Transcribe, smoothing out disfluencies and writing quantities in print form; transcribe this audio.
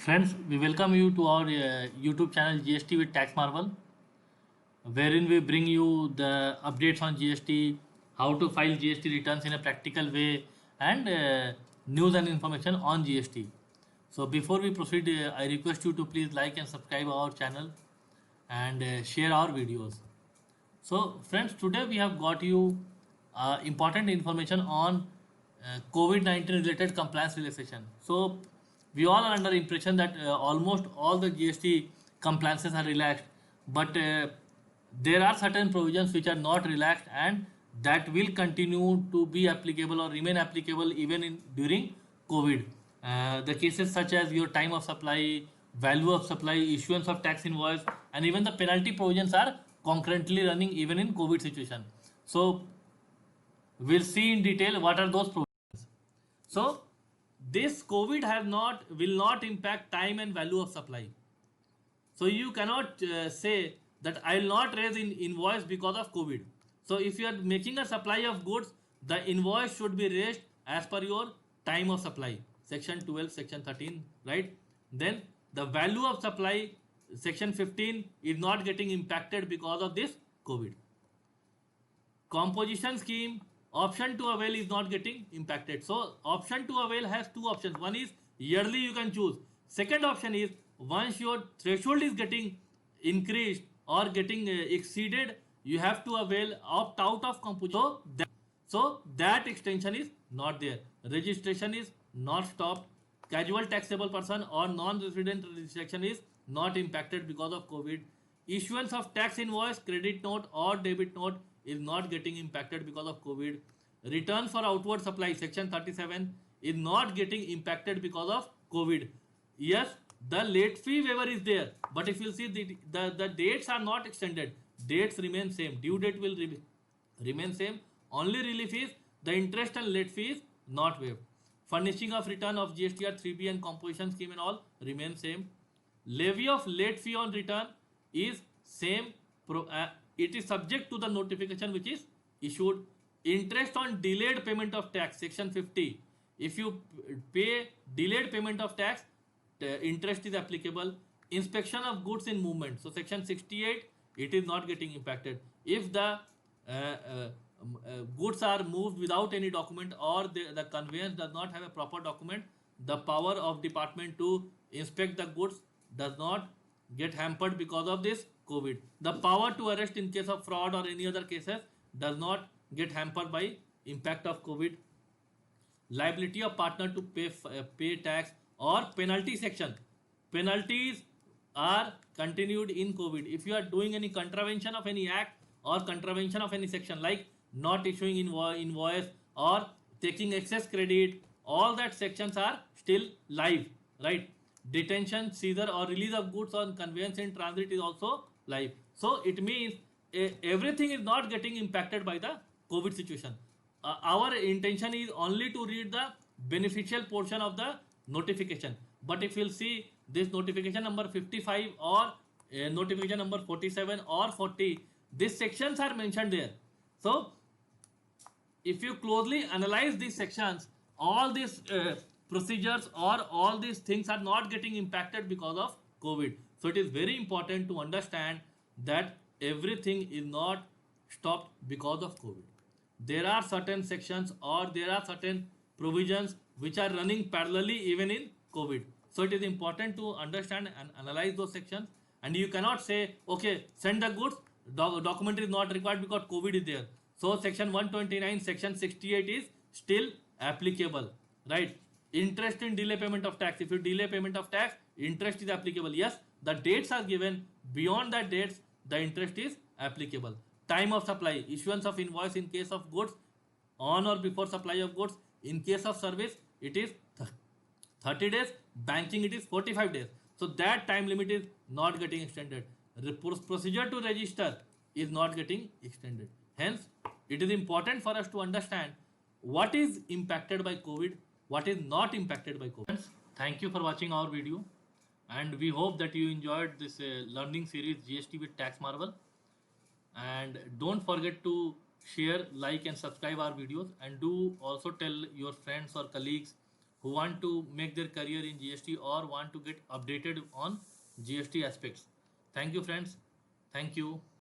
Friends, we welcome you to our YouTube channel GST with Tax Marvel, wherein we bring you the updates on GST, how to file GST returns in a practical way, and news and information on GST. So before we proceed, I request you to please like and subscribe our channel and share our videos. So friends, today we have got you important information on COVID-19 related compliance relaxation. So we all are under impression that almost all the GST compliances are relaxed, but there are certain provisions which are not relaxed and that will continue to be applicable or remain applicable even in during COVID. The cases such as your time of supply, value of supply, issuance of tax invoice, and even the penalty provisions are concurrently running even in COVID situation. So we'll see in detail what are those provisions. So this COVID has not will not impact time and value of supply. So you cannot say that I will not raise in invoice because of COVID. So if you are making a supply of goods, the invoice should be raised as per your time of supply. Section 12, section 13, right? Then the value of supply, section 15 is not getting impacted because of this COVID. Composition scheme, option to avail is not getting impacted. So option to avail has two options. One is yearly you can choose. Second option is once your threshold is getting increased or getting exceeded, you have to avail opt out of composition. So that extension is not there. Registration is not stopped. Casual taxable person or non-resident registration is not impacted because of COVID. Issuance of tax invoice, credit note or debit note is not getting impacted because of COVID. Return for outward supply, section 37 is not getting impacted because of COVID. Yes, the late fee waiver is there, but if you see the dates are not extended, dates remain same, due date will remain same, only relief is the interest and late fee is not waived. Furnishing of return of GSTR 3B and composition scheme and all remain same. Levy of late fee on return is same. It is subject to the notification which is issued. Interest on delayed payment of tax, section 50. If you pay delayed payment of tax, interest is applicable. Inspection of goods in movement, so section 68, it is not getting impacted. If the goods are moved without any document or the conveyance does not have a proper document, the power of department to inspect the goods does not get hampered because of this COVID. The power to arrest in case of fraud or any other cases does not get hampered by impact of COVID. Liability of partner to pay tax or penalty section. Penalties are continued in COVID. If you are doing any contravention of any act or contravention of any section like not issuing invoice or taking excess credit, all that sections are still live, right? Detention, seizure or release of goods on conveyance in transit is also live. So it means everything is not getting impacted by the COVID situation. Our intention is only to read the beneficial portion of the notification. But if you'll see this notification number 55 or notification number 47 or 40, these sections are mentioned there. So if you closely analyze these sections, all these procedures or all these things are not getting impacted because of COVID. So it is very important to understand that everything is not stopped because of COVID. There are certain sections or there are certain provisions which are running parallelly even in COVID. So it is important to understand and analyze those sections. And you cannot say, okay, send the goods, document is not required because COVID is there. So section 129, section 68 is still applicable, right? Interest in delay payment of tax. If you delay payment of tax, interest is applicable. Yes, the dates are given. Beyond that dates, the interest is applicable. Time of supply, issuance of invoice in case of goods on or before supply of goods. In case of service, it is 30 days. Banking, it is 45 days. So that time limit is not getting extended. The procedure to register is not getting extended. Hence, it is important for us to understand what is impacted by COVID, what is not impacted by COVID. Thank you for watching our video, and we hope that you enjoyed this learning series GST with Tax Marvel. And don't forget to share, like and subscribe our videos, and do also tell your friends or colleagues who want to make their career in GST or want to get updated on GST aspects. Thank you, friends. Thank you.